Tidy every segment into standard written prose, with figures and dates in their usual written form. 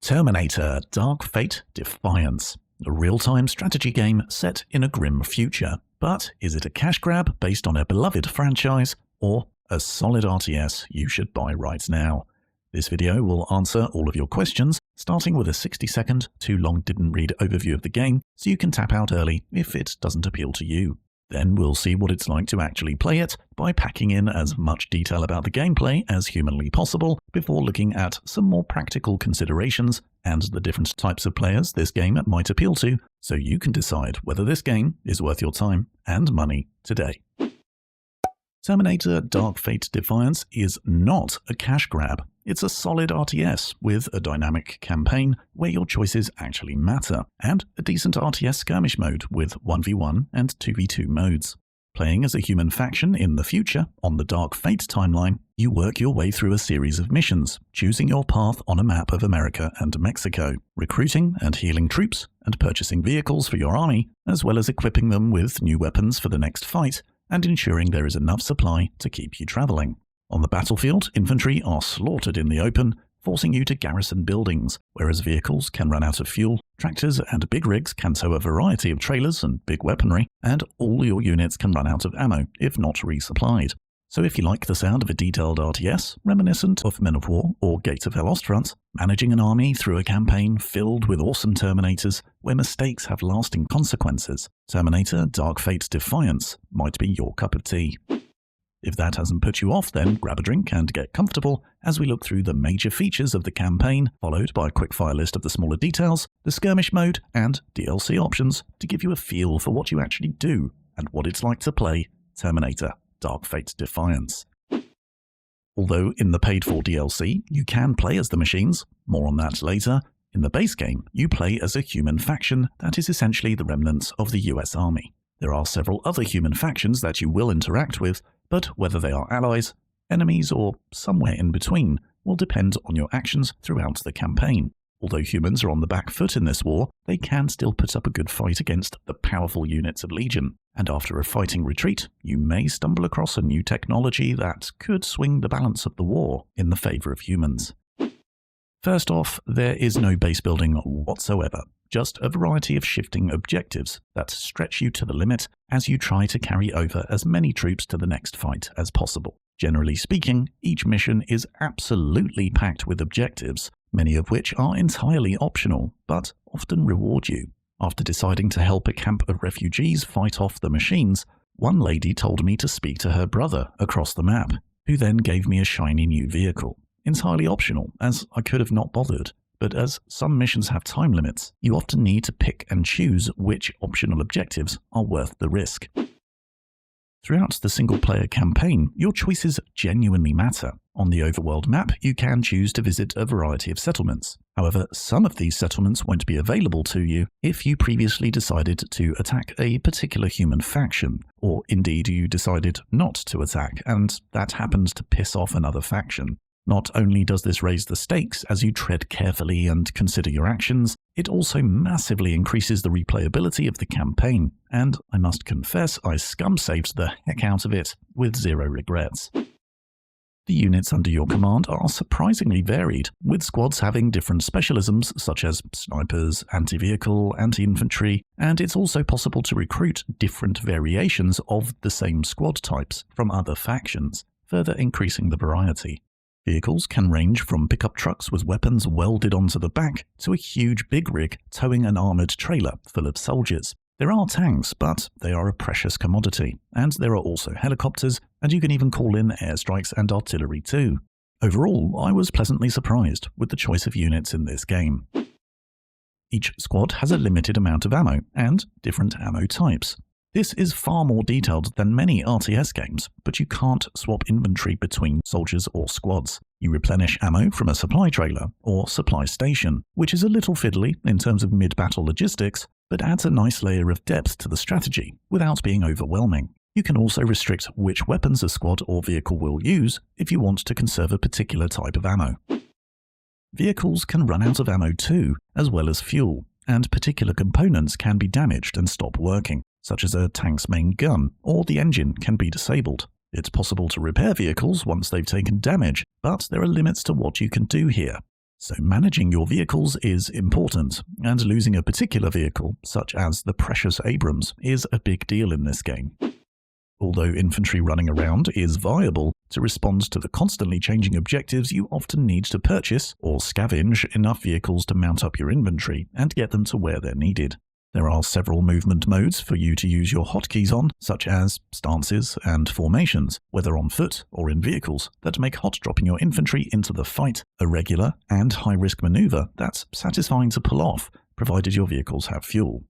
Terminator Dark Fate Defiance, a real-time strategy game set in a grim future. But is it a cash grab based on a beloved franchise, or a solid RTS you should buy right now? This video will answer all of your questions, starting with a 60-second, too long didn't read overview of the game, so you can tap out early if it doesn't appeal to you. Then we'll see what it's like to actually play it by packing in as much detail about the gameplay as humanly possible before looking at some more practical considerations and the different types of players this game might appeal to, so you can decide whether this game is worth your time and money today. Terminator Dark Fate Defiance is not a cash grab. It's a solid RTS with a dynamic campaign where your choices actually matter, and a decent RTS skirmish mode with 1v1 and 2v2 modes. Playing as a human faction in the future, on the Dark Fate timeline, you work your way through a series of missions, choosing your path on a map of America and Mexico, recruiting and healing troops, and purchasing vehicles for your army, as well as equipping them with new weapons for the next fight, and ensuring there is enough supply to keep you traveling. On the battlefield, infantry are slaughtered in the open, forcing you to garrison buildings, whereas vehicles can run out of fuel, tractors and big rigs can tow a variety of trailers and big weaponry, and all your units can run out of ammo if not resupplied. So if you like the sound of a detailed RTS, reminiscent of Men of War or Gates of Hell Ostfront, managing an army through a campaign filled with awesome Terminators where mistakes have lasting consequences, Terminator Dark Fate Defiance might be your cup of tea. If that hasn't put you off, then grab a drink and get comfortable as we look through the major features of the campaign, followed by a quickfire list of the smaller details, the skirmish mode, and DLC options to give you a feel for what you actually do and what it's like to play Terminator Dark Fate Defiance. Although in the paid-for DLC, you can play as the machines, more on that later, in the base game, you play as a human faction that is essentially the remnants of the US Army. There are several other human factions that you will interact with, but whether they are allies, enemies, or somewhere in between will depend on your actions throughout the campaign. Although humans are on the back foot in this war, they can still put up a good fight against the powerful units of Legion, and after a fighting retreat, you may stumble across a new technology that could swing the balance of the war in the favor of humans. First off, there is no base building whatsoever, just a variety of shifting objectives that stretch you to the limit as you try to carry over as many troops to the next fight as possible. Generally speaking, each mission is absolutely packed with objectives, many of which are entirely optional, but often reward you. After deciding to help a camp of refugees fight off the machines, one lady told me to speak to her brother across the map, who then gave me a shiny new vehicle. Entirely optional, as I could have not bothered, but as some missions have time limits, you often need to pick and choose which optional objectives are worth the risk. Throughout the single-player campaign, your choices genuinely matter. On the overworld map, you can choose to visit a variety of settlements. However, some of these settlements won't be available to you if you previously decided to attack a particular human faction, or indeed you decided not to attack, and that happened to piss off another faction. Not only does this raise the stakes as you tread carefully and consider your actions, it also massively increases the replayability of the campaign, and I must confess I scum-saved the heck out of it with zero regrets. The units under your command are surprisingly varied, with squads having different specialisms such as snipers, anti-vehicle, anti-infantry, and it's also possible to recruit different variations of the same squad types from other factions, further increasing the variety. Vehicles can range from pickup trucks with weapons welded onto the back to a huge big rig towing an armoured trailer full of soldiers. There are tanks, but they are a precious commodity, and there are also helicopters, and you can even call in airstrikes and artillery too. Overall, I was pleasantly surprised with the choice of units in this game. Each squad has a limited amount of ammo, and different ammo types. This is far more detailed than many RTS games, but you can't swap inventory between soldiers or squads. You replenish ammo from a supply trailer or supply station, which is a little fiddly in terms of mid-battle logistics, but adds a nice layer of depth to the strategy without being overwhelming. You can also restrict which weapons a squad or vehicle will use if you want to conserve a particular type of ammo. Vehicles can run out of ammo too, as well as fuel, and particular components can be damaged and stop working, such as a tank's main gun, or the engine can be disabled. It's possible to repair vehicles once they've taken damage, but there are limits to what you can do here. So managing your vehicles is important, and losing a particular vehicle, such as the precious Abrams, is a big deal in this game. Although infantry running around is viable, to respond to the constantly changing objectives you often need to purchase or scavenge enough vehicles to mount up your inventory and get them to where they're needed. There are several movement modes for you to use your hotkeys on, such as stances and formations, whether on foot or in vehicles, that make hot-dropping your infantry into the fight a regular and high-risk maneuver that's satisfying to pull off, provided your vehicles have fuel.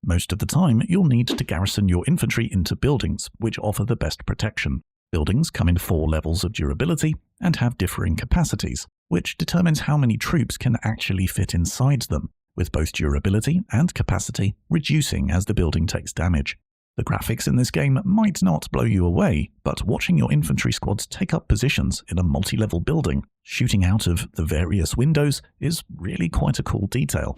Most of the time, you'll need to garrison your infantry into buildings, which offer the best protection. Buildings come in 4 levels of durability and have differing capacities, which determines how many troops can actually fit inside them, with both durability and capacity reducing as the building takes damage. The graphics in this game might not blow you away, but watching your infantry squads take up positions in a multi-level building, shooting out of the various windows, is really quite a cool detail.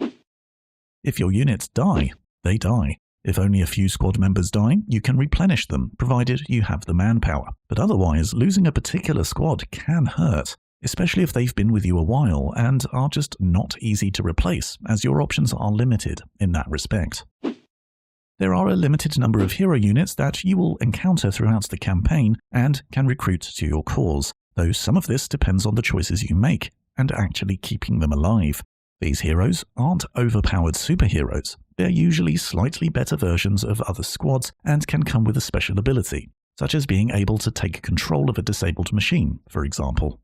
If your units die, they die. If only a few squad members die, you can replenish them, provided you have the manpower. But otherwise, losing a particular squad can hurt, especially if they've been with you a while and are just not easy to replace, as your options are limited in that respect. There are a limited number of hero units that you will encounter throughout the campaign and can recruit to your cause, though some of this depends on the choices you make and actually keeping them alive. These heroes aren't overpowered superheroes. They're usually slightly better versions of other squads and can come with a special ability, such as being able to take control of a disabled machine, for example.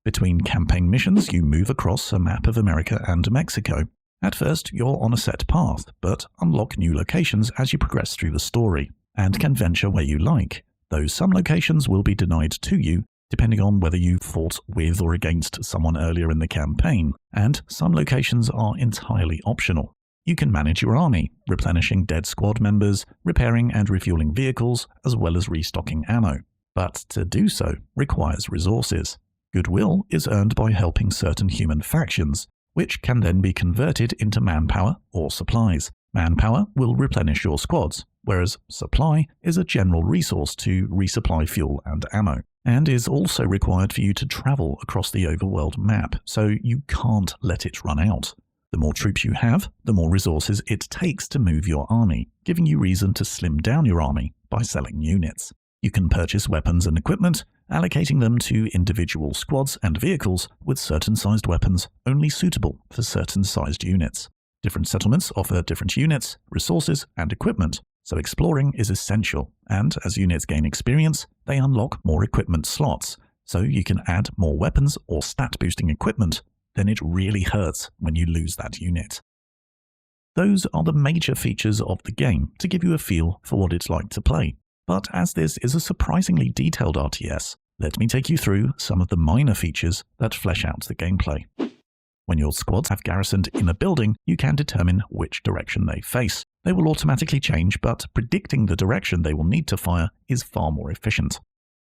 Between campaign missions, you move across a map of America and Mexico. At first, you're on a set path, but unlock new locations as you progress through the story, and can venture where you like, though some locations will be denied to you, depending on whether you fought with or against someone earlier in the campaign, and some locations are entirely optional. You can manage your army, replenishing dead squad members, repairing and refueling vehicles, as well as restocking ammo. But to do so requires resources. Goodwill is earned by helping certain human factions, which can then be converted into manpower or supplies. Manpower will replenish your squads, whereas supply is a general resource to resupply fuel and ammo, and is also required for you to travel across the overworld map, so you can't let it run out. The more troops you have, the more resources it takes to move your army, giving you reason to slim down your army by selling units. You can purchase weapons and equipment, allocating them to individual squads and vehicles with certain sized weapons only suitable for certain sized units. Different settlements offer different units, resources, and equipment, so exploring is essential, and as units gain experience, they unlock more equipment slots, so you can add more weapons or stat-boosting equipment. Then it really hurts when you lose that unit. Those are the major features of the game to give you a feel for what it's like to play. But as this is a surprisingly detailed RTS, let me take you through some of the minor features that flesh out the gameplay. When your squads have garrisoned in a building, you can determine which direction they face. They will automatically change, but predicting the direction they will need to fire is far more efficient.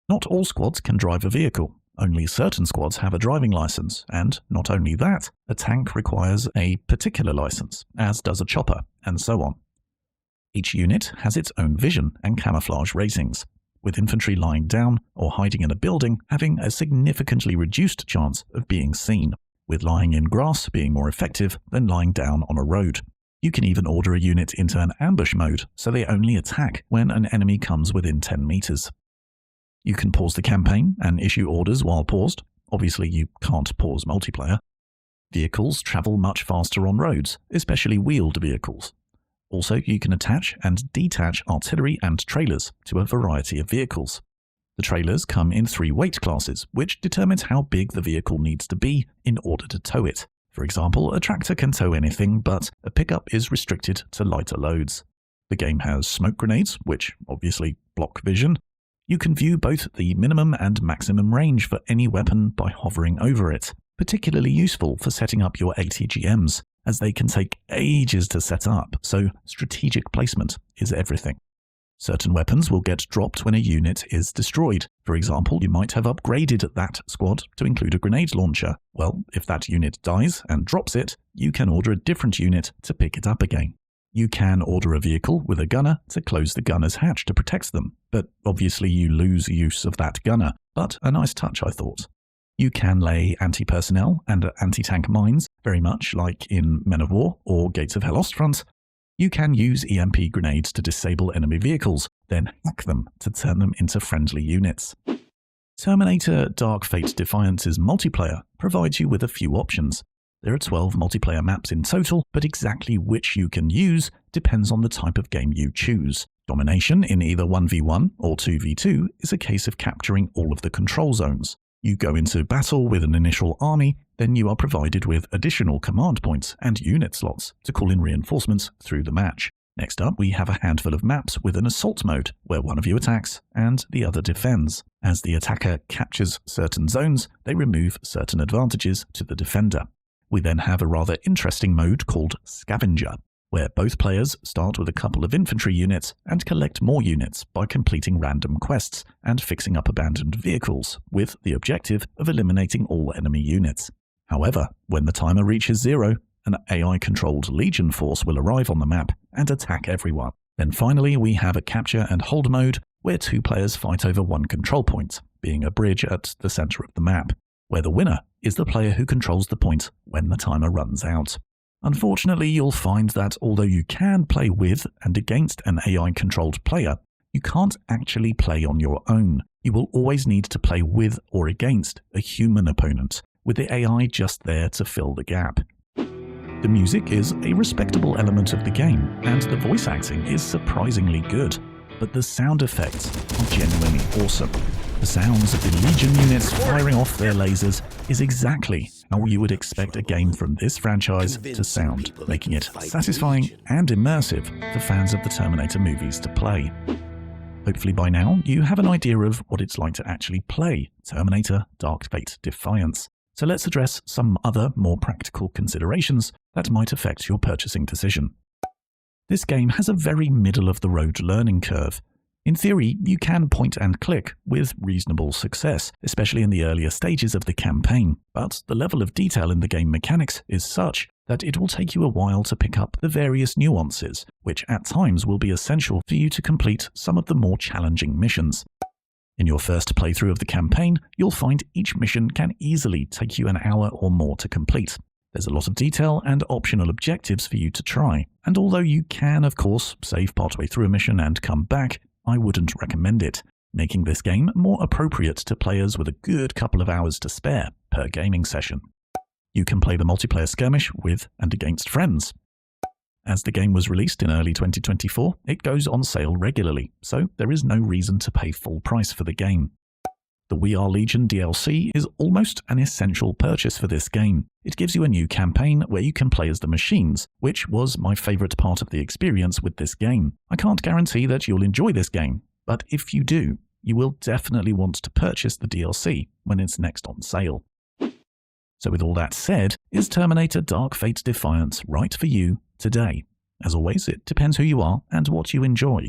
Not all squads can drive a vehicle. Only certain squads have a driving license, and not only that, a tank requires a particular license, as does a chopper, and so on. Each unit has its own vision and camouflage ratings, with infantry lying down or hiding in a building having a significantly reduced chance of being seen, with lying in grass being more effective than lying down on a road. You can even order a unit into an ambush mode, so they only attack when an enemy comes within 10 meters. You can pause the campaign and issue orders while paused. Obviously, you can't pause multiplayer. Vehicles travel much faster on roads, especially wheeled vehicles. Also, you can attach and detach artillery and trailers to a variety of vehicles. The trailers come in 3 weight classes, which determines how big the vehicle needs to be in order to tow it. For example, a tractor can tow anything, but a pickup is restricted to lighter loads. The game has smoke grenades, which obviously block vision. You can view both the minimum and maximum range for any weapon by hovering over it, particularly useful for setting up your ATGMs, as they can take ages to set up, so strategic placement is everything. Certain weapons will get dropped when a unit is destroyed. For example, you might have upgraded that squad to include a grenade launcher. Well, if that unit dies and drops it, you can order a different unit to pick it up again. You can order a vehicle with a gunner to close the gunner's hatch to protect them, but obviously you lose use of that gunner, but a nice touch I thought. You can lay anti-personnel and anti-tank mines, very much like in Men of War or Gates of Hell Ostfront. You can use EMP grenades to disable enemy vehicles, then hack them to turn them into friendly units. Terminator Dark Fate Defiance's multiplayer provides you with a few options. There are 12 multiplayer maps in total, but exactly which you can use depends on the type of game you choose. Domination in either 1v1 or 2v2 is a case of capturing all of the control zones. You go into battle with an initial army, then you are provided with additional command points and unit slots to call in reinforcements through the match. Next up, we have a handful of maps with an assault mode, where one of you attacks and the other defends. As the attacker captures certain zones, they remove certain advantages to the defender. We then have a rather interesting mode called Scavenger, where both players start with a couple of infantry units and collect more units by completing random quests and fixing up abandoned vehicles, with the objective of eliminating all enemy units. However, when the timer reaches 0, an AI-controlled Legion force will arrive on the map and attack everyone. Then finally, we have a capture and hold mode, where 2 players fight over one control point, being a bridge at the center of the map, where the winner is the player who controls the point when the timer runs out. Unfortunately, you'll find that although you can play with and against an AI-controlled player, you can't actually play on your own. You will always need to play with or against a human opponent, with the AI just there to fill the gap. The music is a respectable element of the game, and the voice acting is surprisingly good, but the sound effects are genuinely awesome. The sounds of the Legion units firing off their lasers is exactly how you would expect a game from this franchise to sound, making it satisfying and immersive for fans of the Terminator movies to play. Hopefully by now you have an idea of what it's like to actually play Terminator Dark Fate Defiance. So let's address some other more practical considerations that might affect your purchasing decision. This game has a very middle-of-the-road learning curve. In theory, you can point and click with reasonable success, especially in the earlier stages of the campaign, but the level of detail in the game mechanics is such that it will take you a while to pick up the various nuances, which at times will be essential for you to complete some of the more challenging missions. In your first playthrough of the campaign, you'll find each mission can easily take you an hour or more to complete. There's a lot of detail and optional objectives for you to try, and although you can, of course, save partway through a mission and come back, I wouldn't recommend it, making this game more appropriate to players with a good couple of hours to spare per gaming session. You can play the multiplayer skirmish with and against friends. As the game was released in early 2024, it goes on sale regularly, so there is no reason to pay full price for the game. The We Are Legion DLC is almost an essential purchase for this game. It gives you a new campaign where you can play as the machines, which was my favorite part of the experience with this game. I can't guarantee that you'll enjoy this game, but if you do, you will definitely want to purchase the DLC when it's next on sale. So with all that said, is Terminator Dark Fate Defiance right for you today? As always, it depends who you are and what you enjoy.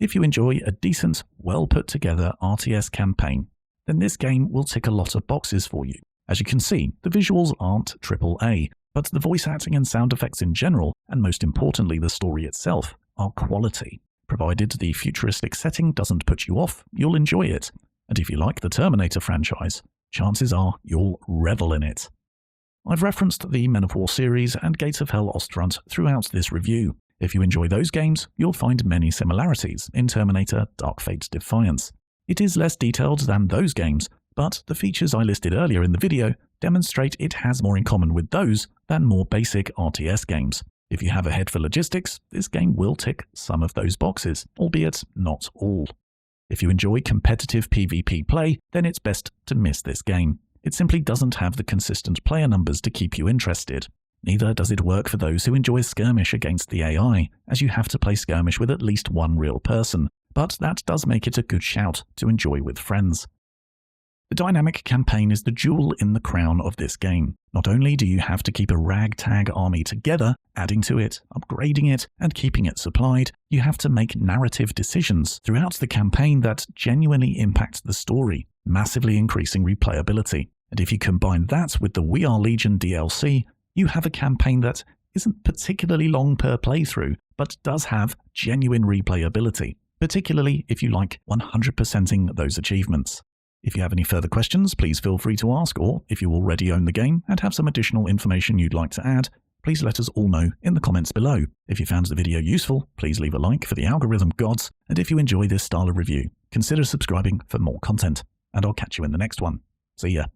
If you enjoy a decent, well-put-together RTS campaign, then this game will tick a lot of boxes for you. As you can see, the visuals aren't AAA, but the voice acting and sound effects in general, and most importantly the story itself, are quality. Provided the futuristic setting doesn't put you off, you'll enjoy it. And if you like the Terminator franchise, chances are you'll revel in it. I've referenced the Men of War series and Gates of Hell Ostfront throughout this review. If you enjoy those games, you'll find many similarities in Terminator Dark Fate Defiance. It is less detailed than those games, but the features I listed earlier in the video demonstrate it has more in common with those than more basic RTS games. If you have a head for logistics, this game will tick some of those boxes, albeit not all. If you enjoy competitive PvP play, then it's best to miss this game. It simply doesn't have the consistent player numbers to keep you interested. Neither does it work for those who enjoy skirmish against the AI, as you have to play skirmish with at least one real person, but that does make it a good shout to enjoy with friends. The dynamic campaign is the jewel in the crown of this game. Not only do you have to keep a ragtag army together, adding to it, upgrading it, and keeping it supplied, you have to make narrative decisions throughout the campaign that genuinely impact the story, massively increasing replayability. And if you combine that with the We Are Legion DLC, you have a campaign that isn't particularly long per playthrough, but does have genuine replayability, particularly if you like 100%ing those achievements. If you have any further questions, please feel free to ask, or if you already own the game and have some additional information you'd like to add, please let us all know in the comments below. If you found the video useful, please leave a like for the algorithm gods, and if you enjoy this style of review, consider subscribing for more content, and I'll catch you in the next one. See ya.